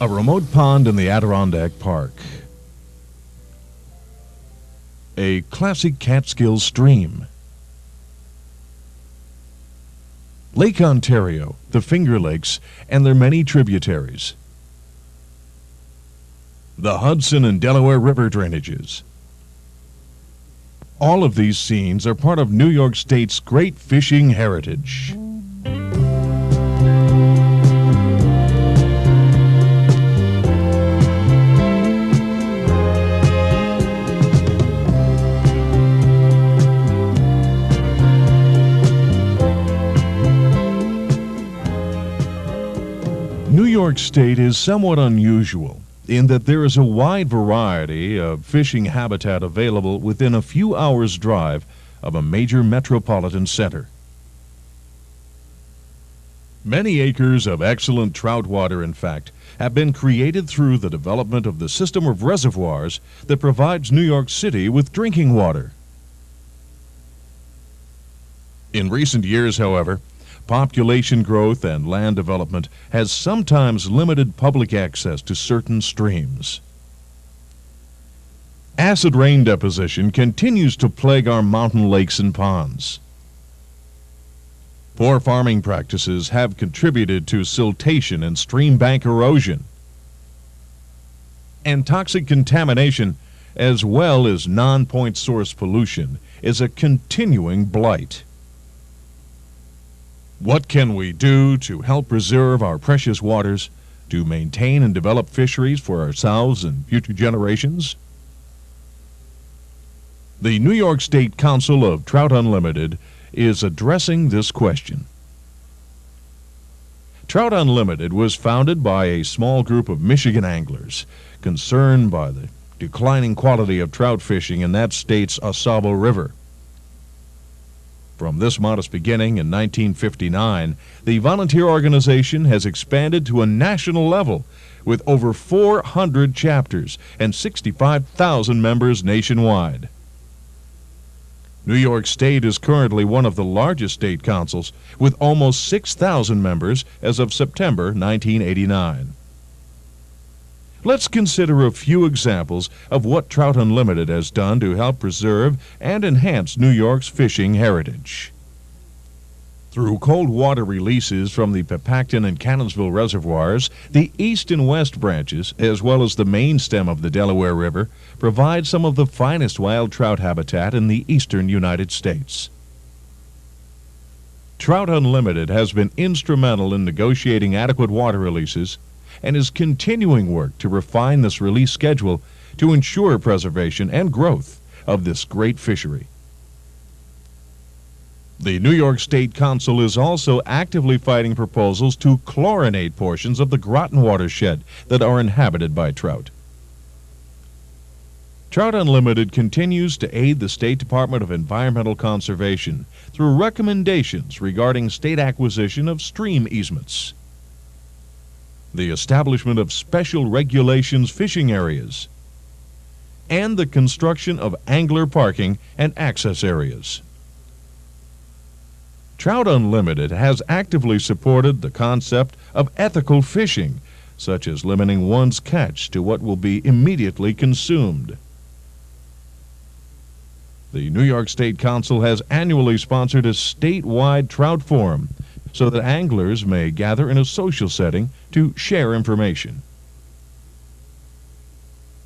A remote pond in the Adirondack Park. A classic Catskill stream. Lake Ontario, the Finger Lakes, and their many tributaries. The Hudson and Delaware River drainages. All of these scenes are part of New York State's great fishing heritage. New York State is somewhat unusual in that there is a wide variety of fishing habitat available within a few hours' drive of a major metropolitan center. Many acres of excellent trout water, in fact, have been created through the development of the system of reservoirs that provides New York City with drinking water. In recent years, however, population growth and land development has sometimes limited public access to certain streams. Acid rain deposition continues to plague our mountain lakes and ponds. Poor farming practices have contributed to siltation and stream bank erosion. And toxic contamination, as well as non-point source pollution, is a continuing blight. What can we do to help preserve our precious waters, to maintain and develop fisheries for ourselves and future generations? The New York State Council of Trout Unlimited is addressing this question. Trout Unlimited was founded by a small group of Michigan anglers concerned by the declining quality of trout fishing in that state's Osable River. From this modest beginning in 1959, the volunteer organization has expanded to a national level with over 400 chapters and 65,000 members nationwide. New York State is currently one of the largest state councils with almost 6,000 members as of September 1989. Let's consider a few examples of what Trout Unlimited has done to help preserve and enhance New York's fishing heritage. Through cold water releases from the Pepacton and Cannonsville reservoirs, the east and west branches, as well as the main stem of the Delaware River, provide some of the finest wild trout habitat in the eastern United States. Trout Unlimited has been instrumental in negotiating adequate water releases and is continuing work to refine this release schedule to ensure preservation and growth of this great fishery. The New York State Council is also actively fighting proposals to chlorinate portions of the Groton watershed that are inhabited by trout. Trout Unlimited continues to aid the State Department of Environmental Conservation through recommendations regarding state acquisition of stream easements, the establishment of special regulations fishing areas, and the construction of angler parking and access areas. Trout Unlimited has actively supported the concept of ethical fishing, such as limiting one's catch to what will be immediately consumed. The New York State Council has annually sponsored a statewide trout forum so that anglers may gather in a social setting to share information.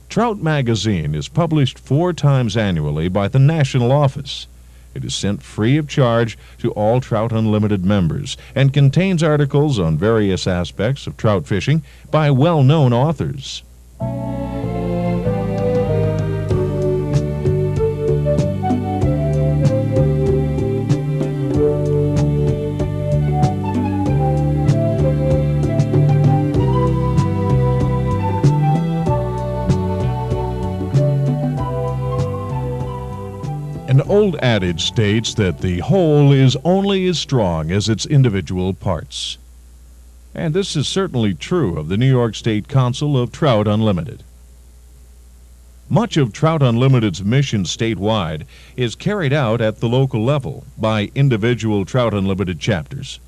Trout Magazine is published 4 times annually by the National Office. It is sent free of charge to all Trout Unlimited members and contains articles on various aspects of trout fishing by well-known authors. An old adage states that the whole is only as strong as its individual parts. And this is certainly true of the New York State Council of Trout Unlimited. Much of Trout Unlimited's mission statewide is carried out at the local level by individual Trout Unlimited chapters.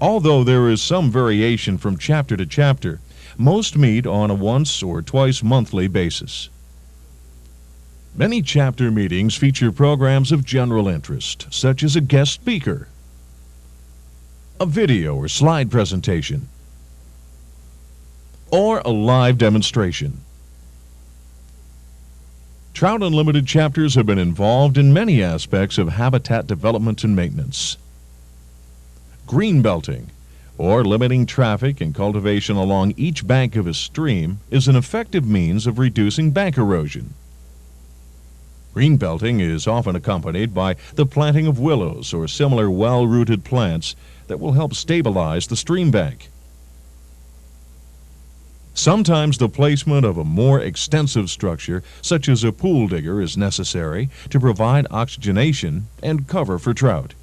Although there is some variation from chapter to chapter, most meet on a once or twice monthly basis. Many chapter meetings feature programs of general interest, such as a guest speaker, a video or slide presentation, or a live demonstration. Trout Unlimited chapters have been involved in many aspects of habitat development and maintenance. Green belting, or limiting traffic and cultivation along each bank of a stream, is an effective means of reducing bank erosion. Green belting is often accompanied by the planting of willows or similar well-rooted plants that will help stabilize the stream bank. Sometimes the placement of a more extensive structure, such as a pool digger, is necessary to provide oxygenation and cover for trout.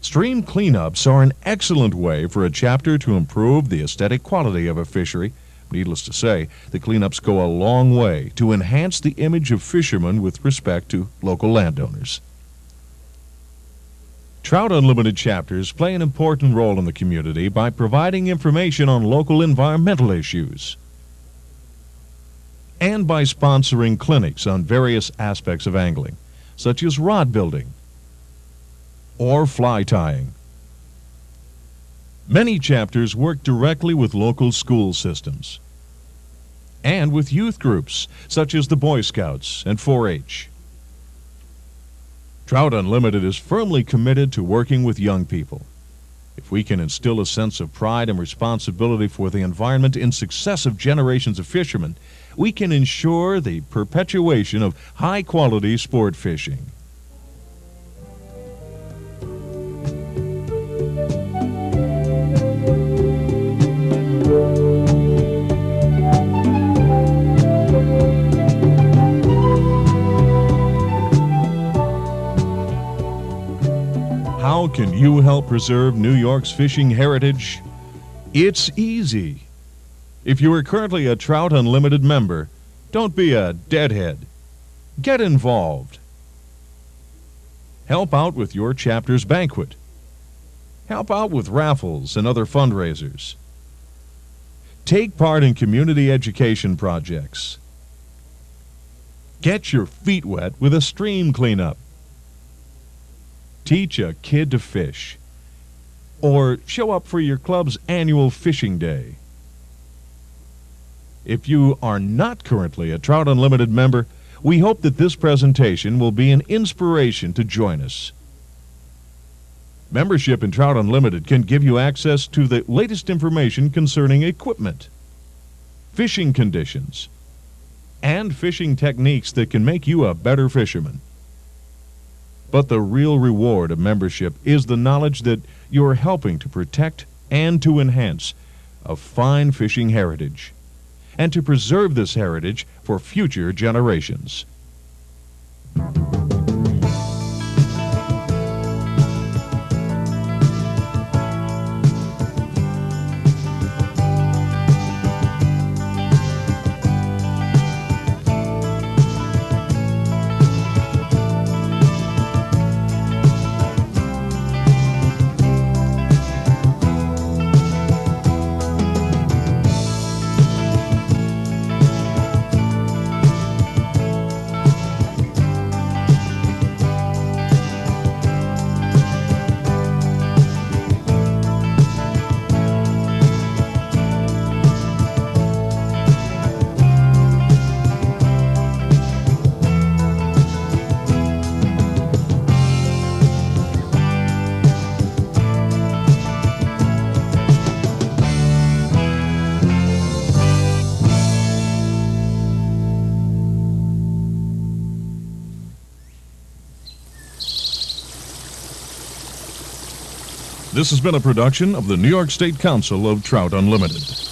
Stream cleanups are an excellent way for a chapter to improve the aesthetic quality of a fishery. Needless to say, the cleanups go a long way to enhance the image of fishermen with respect to local landowners. Trout Unlimited chapters play an important role in the community by providing information on local environmental issues and by sponsoring clinics on various aspects of angling, such as rod building or fly tying. Many chapters work directly with local school systems and with youth groups such as the Boy Scouts and 4-H. Trout Unlimited is firmly committed to working with young people. If we can instill a sense of pride and responsibility for the environment in successive generations of fishermen, we can ensure the perpetuation of high-quality sport fishing. How can you help preserve New York's fishing heritage? It's easy. If you are currently a Trout Unlimited member, don't be a deadhead. Get involved. Help out with your chapter's banquet. Help out with raffles and other fundraisers. Take part in community education projects. Get your feet wet with a stream cleanup. Teach a kid to fish, or show up for your club's annual fishing day. If you are not currently a Trout Unlimited member, we hope that this presentation will be an inspiration to join us. Membership in Trout Unlimited can give you access to the latest information concerning equipment, fishing conditions, and fishing techniques that can make you a better fisherman. But the real reward of membership is the knowledge that you're helping to protect and to enhance a fine fishing heritage, and to preserve this heritage for future generations. This has been a production of the New York State Council of Trout Unlimited.